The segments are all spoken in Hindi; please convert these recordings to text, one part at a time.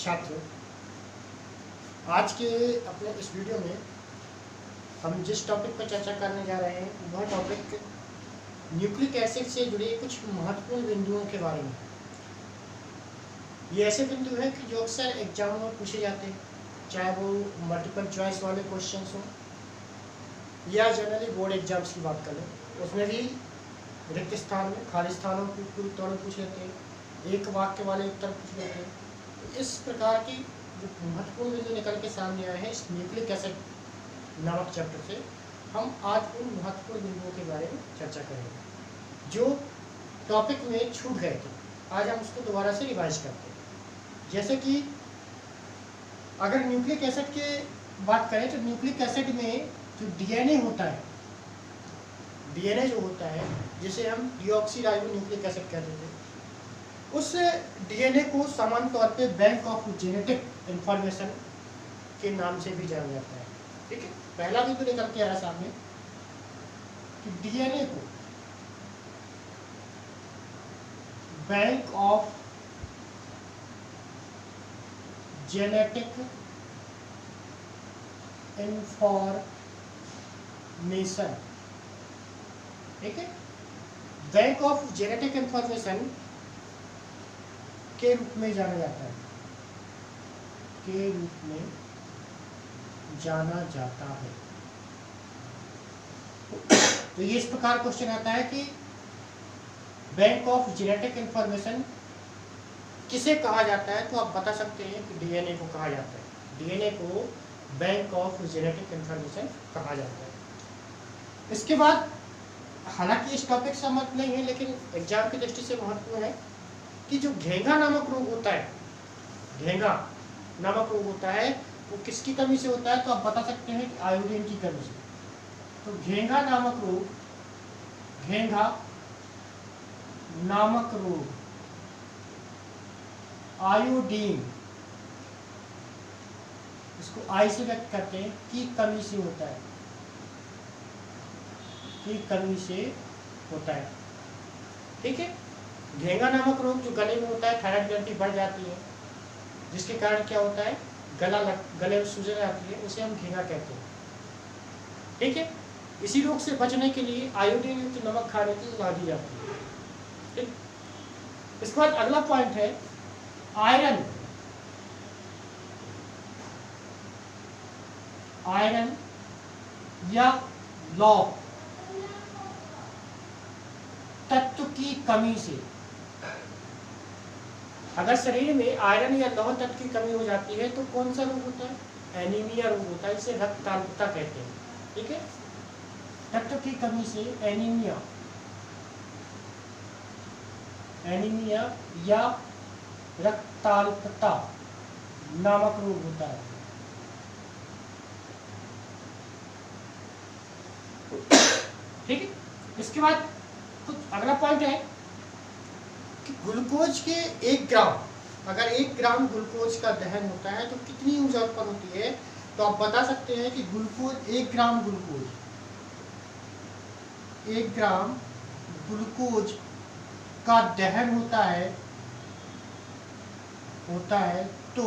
छात्र, आज के अपने इस वीडियो में हम जिस टॉपिक पर चर्चा करने जा रहे हैं वह टॉपिक न्यूक्लिक एसिड से जुड़े कुछ महत्वपूर्ण बिंदुओं के बारे में। ये ऐसे बिंदु हैं कि जो अक्सर एग्जाम में पूछे जाते हैं, चाहे वो मल्टीपल चॉइस वाले क्वेश्चंस हों या जनरली बोर्ड एग्जाम्स की बात करें, उसमें भी रिक्त स्थान में खाली स्थानों को पूरी तौर पूछ लेते हैं, एक वाक्य वाले उत्तर पूछ लेते हैं। तो इस प्रकार की जो महत्वपूर्ण बिंदु निकल के सामने आए हैं इस न्यूक्लिक एसिड नामक चैप्टर से, हम आज उन महत्वपूर्ण बिंदुओं के बारे में चर्चा करेंगे जो टॉपिक में छूट गए थे। आज हम उसको दोबारा से रिवाइज करते हैं। जैसे कि अगर न्यूक्लिक एसिड के बात करें तो न्यूक्लिक एसिड में जो डीएनए होता है, डीएनए जो होता है जिसे हम डीऑक्सीराइबो न्यूक्लिक एसिड कहते थे, उस डीएनए को सामान्य तौर पे बैंक ऑफ जेनेटिक इंफॉर्मेशन के नाम से भी जाना जाता है। ठीक है, पहला भी तो निकल के आ रहा सामने कि डीएनए को बैंक ऑफ जेनेटिक इंफॉर्मेशन, ठीक है, बैंक ऑफ जेनेटिक इंफॉर्मेशन के रूप में जाना जाता है, के रूप में जाना जाता है। तो ये इस प्रकार क्वेश्चन आता है कि बैंक ऑफ जेनेटिक इंफॉर्मेशन किसे कहा जाता है, तो आप बता सकते हैं कि डीएनए को कहा जाता है। डीएनए को बैंक ऑफ जेनेटिक इंफॉर्मेशन कहा जाता है। इसके बाद हालांकि इस टॉपिक से मत नहीं है, लेकिन एग्जाम की दृष्टि से महत्वपूर्ण है कि जो घेंगा नामक रोग होता है, घेंगा नामक रोग होता है, वो किसकी कमी से होता है, तो आप बता सकते हैं कि आयोडीन की कमी से। तो घेंगा नामक रोग, घेंगा नामक रोग आयोडीन, इसको आई से व्यक्त करते हैं, की कमी से होता है, की कमी से होता है। ठीक है, घेंगा नामक रोग जो गले में होता है, थायराइड ग्रंथि बढ़ जाती है, जिसके कारण क्या होता है, गले में सूजन आती है, उसे हम घेंगा कहते हैं। ठीक है, इसी रोग से बचने के लिए आयोडीन युक्त नमक खाने की सलाह दी जाती है। ठीक, इसके बाद अगला पॉइंट है आयरन। आयरन या लौह तत्व की कमी से, अगर शरीर में आयरन या लौह तत्व की कमी हो जाती है तो कौन सा रोग होता है, एनीमिया रोग होता है, इसे रक्ताल्पता कहते हैं। ठीक है, तत्व की कमी से एनीमिया, एनीमिया या रक्ताल्पता नामक रोग होता है। ठीक है, इसके बाद कुछ अगला पॉइंट है कि ग्लूकोज के 1 ग्राम, अगर 1 ग्राम ग्लूकोज का दहन होता है तो कितनी ऊर्जा उत्पन्न होती है, तो आप बता सकते हैं कि glucose 1 gram glucose, 1 gram glucose का दहन होता है तो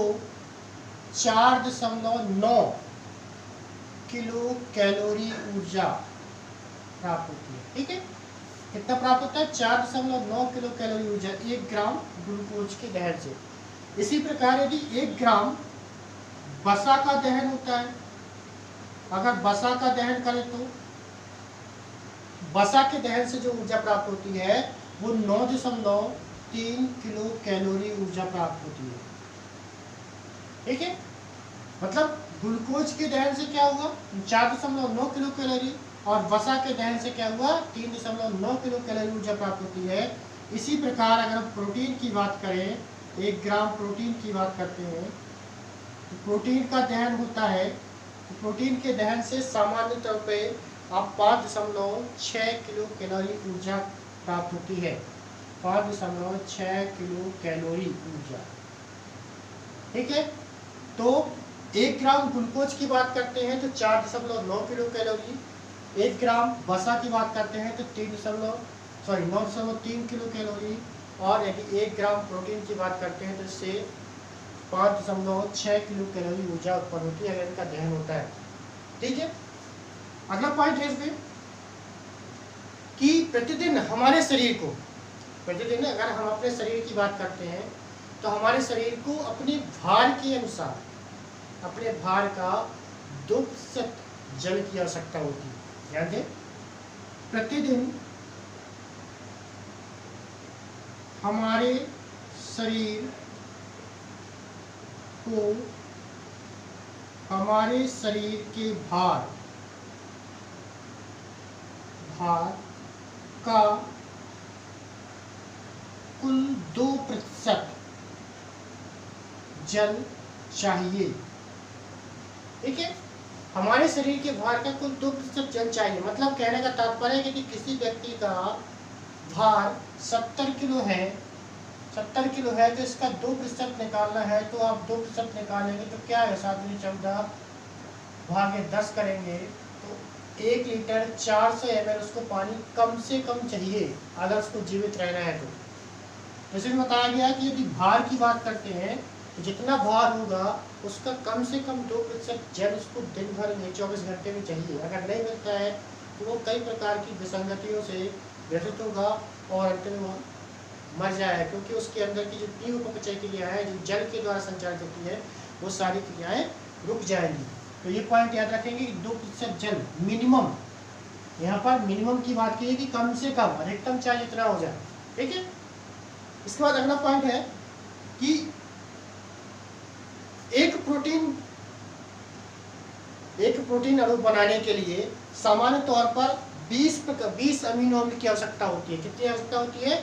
4.9 किलो कैलोरी ऊर्जा प्राप्त होती है। ठीक है, कितना प्राप्त होता है, 4.9 किलो कैलोरी ऊर्जा 1 ग्राम ग्लूकोज के दहन से। इसी प्रकार यदि 1 ग्राम वसा का दहन होता है, अगर वसा का दहन करें तो वसा के दहन से जो ऊर्जा प्राप्त होती है वो 9.3 किलो कैलोरी ऊर्जा प्राप्त होती है। ठीक है, मतलब ग्लूकोज के दहन से क्या हुआ, 4.9 किलो कैलोरी, और वसा के दहन से क्या हुआ, 3.9 किलो कैलोरी ऊर्जा प्राप्त होती है। इसी प्रकार अगर हम प्रोटीन की बात करें, 1 ग्राम प्रोटीन की बात करते हैं, तो प्रोटीन का दहन होता है, तो प्रोटीन के दहन से सामान्य तौर पे आप 5.6 किलो कैलोरी ऊर्जा प्राप्त होती है, 5.6 किलो कैलोरी ऊर्जा। ठीक है, तो 1 ग्राम ग्लूकोज की बात करते हैं तो 4.9 किलो कैलोरी, 1 ग्राम वसा की बात करते हैं तो 9.3 किलो कैलोरी, और यदि 1 ग्राम प्रोटीन की बात करते हैं तो इससे 5.6 किलो कैलोरी ऊर्जा उत्पन्न होती है अगर इनका दहन होता है। ठीक है, अगला पॉइंट है इसमें कि प्रतिदिन हमारे शरीर को, प्रतिदिन अगर हम अपने शरीर की बात करते हैं तो हमारे शरीर को अपने भार के अनुसार, अपने भार का 2% जल की आवश्यकता होती है। ध्यान दें, प्रतिदिन हमारे शरीर को हमारे शरीर के भार का कुल 2% जल चाहिए। ठीक है, हमारे शरीर के भार का कुल 2% जल चाहिए। मतलब कहने का तात्पर्य है कि किसी व्यक्ति का भार 70 किलो है, 70 किलो है तो इसका 2% निकालना है, तो आप 2% निकालेंगे तो क्या है, 7 14 भागे 10 करेंगे तो 1 लीटर 400 ml उसको पानी कम से कम चाहिए अगर उसको जीवित रहना है। तो इसमें बताया गया कि यदि भार की बात करते हैं तो जितना भार होगा उसका कम से कम 2% जल उसको दिन भर में 24 घंटे में चाहिए। अगर नहीं मिलता है तो वो कई प्रकार की विसंगतियों से व्यथित होगा और अंत में वो मर जाएगा, क्योंकि उसके अंदर की जो तीव्र अपचय क्रिया है जो जल के द्वारा संचालित होती है वो सारी क्रियाएं रुक जाएंगी। तो ये पॉइंट याद रखेंगे कि 2% जल मिनिमम, यहाँ पर मिनिमम की बात की है कि कम से कम, अधिकतम चाहे जितना हो जाए। ठीक है, इसके बाद अगला पॉइंट है कि एक प्रोटीन अणु बनाने के लिए सामान्य तौर पर 20 अमीनो अम्ल की आवश्यकता होती है। कितनी आवश्यकता होती है?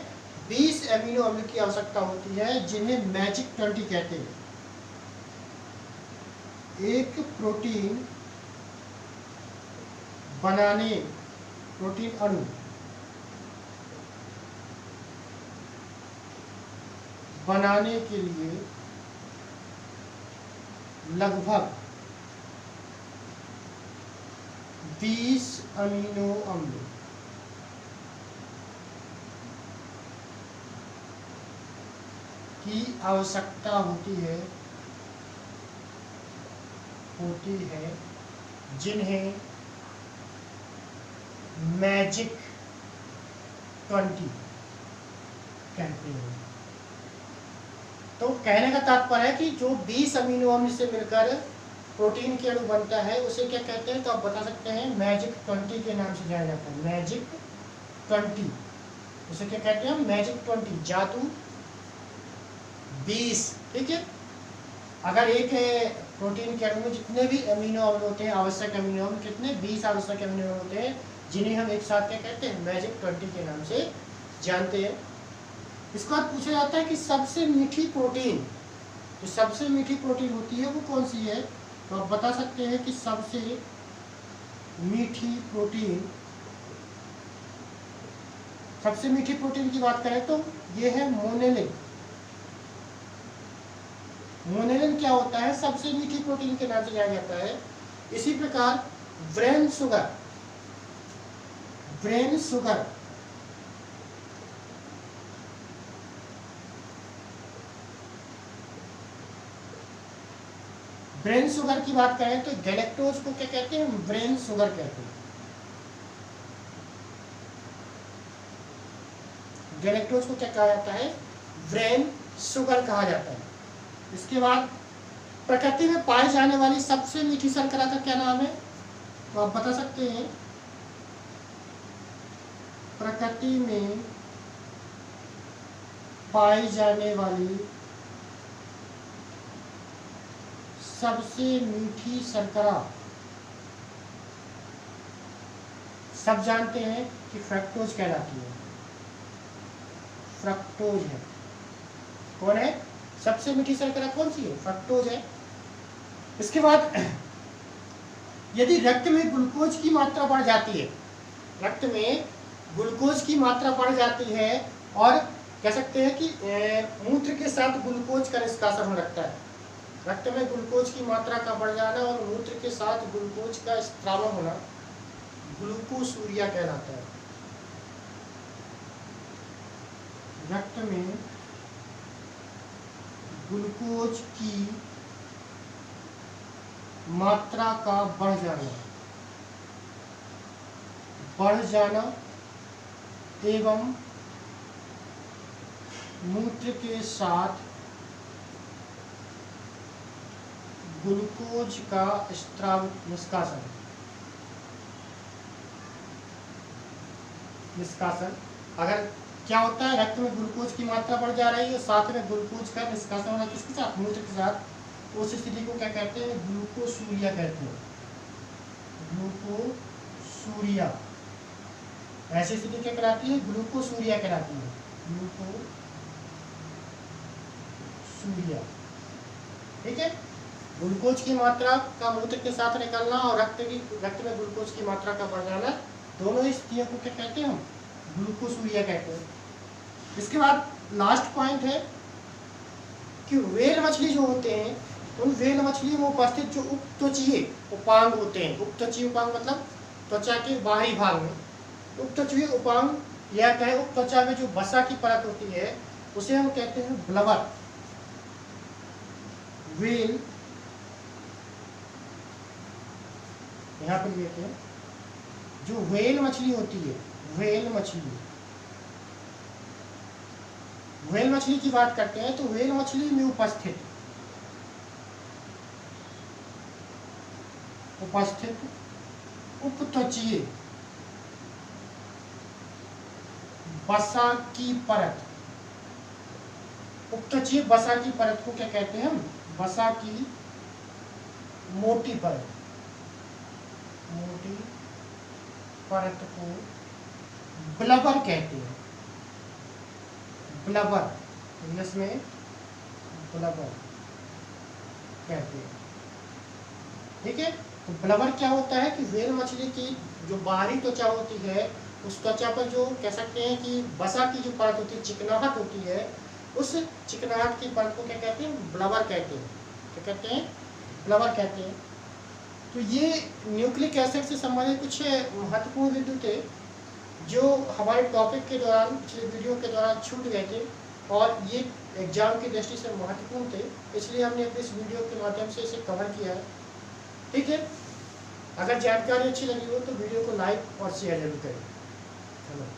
20 अमीनो अम्ल की आवश्यकता होती है, जिन्हें मैजिक 20 कहते हैं। एक प्रोटीन अणु बनाने के लिए लगभग 20 अमीनो अम्ल की आवश्यकता होती है, जिन्हें मैजिक 20 कहते हैं। तो कहने का तात्पर्य है कि जो 20 अमीनो अम्ल से मिलकर प्रोटीन के अणु बनता है उसे क्या कहते हैं? तो आप बता सकते हैं मैजिक 20 के नाम से जाना जाता है। मैजिक 20, उसे क्या कहते हैं? मैजिक 20, जादू 20। ठीक है, अगर एक प्रोटीन के अणु में जितने भी अमीनो अम्ल होते हैं, आवश्यक अमीनो अम्ल कितने? 20 आवश्यक अमीनो अम्ल होते हैं, जिन्हें हम एक साथ क्या कहते हैं? मैजिक 20 के नाम से जानते हैं। इसके बाद पूछा जाता है कि सबसे मीठी प्रोटीन, जो सबसे मीठी प्रोटीन होती है वो कौन सी है? तो आप बता सकते हैं कि सबसे मीठी प्रोटीन की बात करें तो ये है मोनेलिन। मोनेलिन क्या होता है? सबसे मीठी प्रोटीन के नाम से जाना जाता है। इसी प्रकार ब्रेन शुगर की बात करें तो गैलेक्टोज को क्या कहते हैं? ब्रेन शुगर कहते हैं। गैलेक्टोज को क्या कहा जाता है? ब्रेन शुगर कहा जाता है। इसके बाद प्रकृति में पाई जाने वाली सबसे मीठी शर्करा का क्या नाम है? तो आप बता सकते हैं प्रकृति में पाई जाने वाली सबसे मीठी शर्करा, सब जानते हैं कि फ्रक्टोज कहलाती है। फ्रक्टोज है। कौन है? सबसे मीठी शर्करा कौन सी है? फ्रक्टोज है। इसके बाद यदि रक्त में ग्लूकोज की मात्रा बढ़ जाती है, रक्त में ग्लूकोज की मात्रा बढ़ जाती है और कह सकते हैं कि मूत्र के साथ ग्लूकोज का निष्कासन होने लगता है। रक्त में ग्लूकोज की मात्रा का बढ़ जाना और मूत्र के साथ ग्लूकोज का स्त्रावन होना ग्लूकोसूरिया कहलाता है। रक्त में ग्लूकोज की मात्रा का बढ़ जाना एवं मूत्र के साथ ग्लूकोज का स्रावित निष्कासन। अगर क्या होता है, रक्त में ग्लूकोज की मात्रा बढ़ जा रही है, साथ में ग्लूकोज का निष्कासन होना किसके साथ, मूत्र के साथ, उस स्थिति को क्या कहते हैं, ग्लूकोसूरिया कहते हैं। ग्लूकोसूरिया, ऐसी स्थिति क्या कहलाती है, ग्लूकोसूरिया कहलाती है। ग्लूकोसूरिया, ठीक है। ग्लूकोज की मात्रा का मूत्र के साथ निकलना और रक्त में ग्लूकोज की मात्रा का बढ़ जाना, दोनों स्थितियों को क्या कहते हैं हम, ग्लूकोसूरिया कहते हैं। इसके बाद लास्ट पॉइंट है कि व्हेल मछली जो होते हैं, उन व्हेल मछलियों में उपस्थित जो उपत्वचीय उपांग होते हैं, उपत्वचीय उपांग मतलब त्वचा के बाहरी भाग में, उपत्वचीय उपांग या कहे उपत्वचा में जो वसा की परत होती है, उसे हम कहते हैं ब्लबर। व्हेल, यहाँ पर लिखते हैं, जो व्हेल मछली होती है, व्हेल मछली की बात करते हैं, तो व्हेल मछली में उपस्थित उपत्वचीय वसा की परत, उपत्वचीय वसा की परत को क्या कहते हैं हम, वसा की मोटी परत को ब्लबर कहते हैं। ब्लबर, इंग्लिश में ब्लबर कहते हैं, ठीक है। तो ब्लबर क्या होता है कि व्हेल मछली की जो बाहरी त्वचा होती है, उस त्वचा पर जो कह सकते हैं कि वसा की जो परत होती है, चिकनाहट होती है, उस चिकनाहट की परत को क्या कहते हैं, ब्लबर कहते हैं। क्या कहते हैं, ब्लबर कहते हैं। तो ये न्यूक्लिक एसिड से संबंधित कुछ महत्वपूर्ण बिंदु थे जो हमारे टॉपिक के दौरान, पिछले वीडियो के दौरान छूट गए थे, और ये एग्जाम की दृष्टि से महत्वपूर्ण थे, इसलिए हमने इस वीडियो के माध्यम से इसे कवर किया है, ठीक है। अगर जानकारी अच्छी लगी हो तो वीडियो को लाइक और शेयर जरूर करें। धन्यवाद।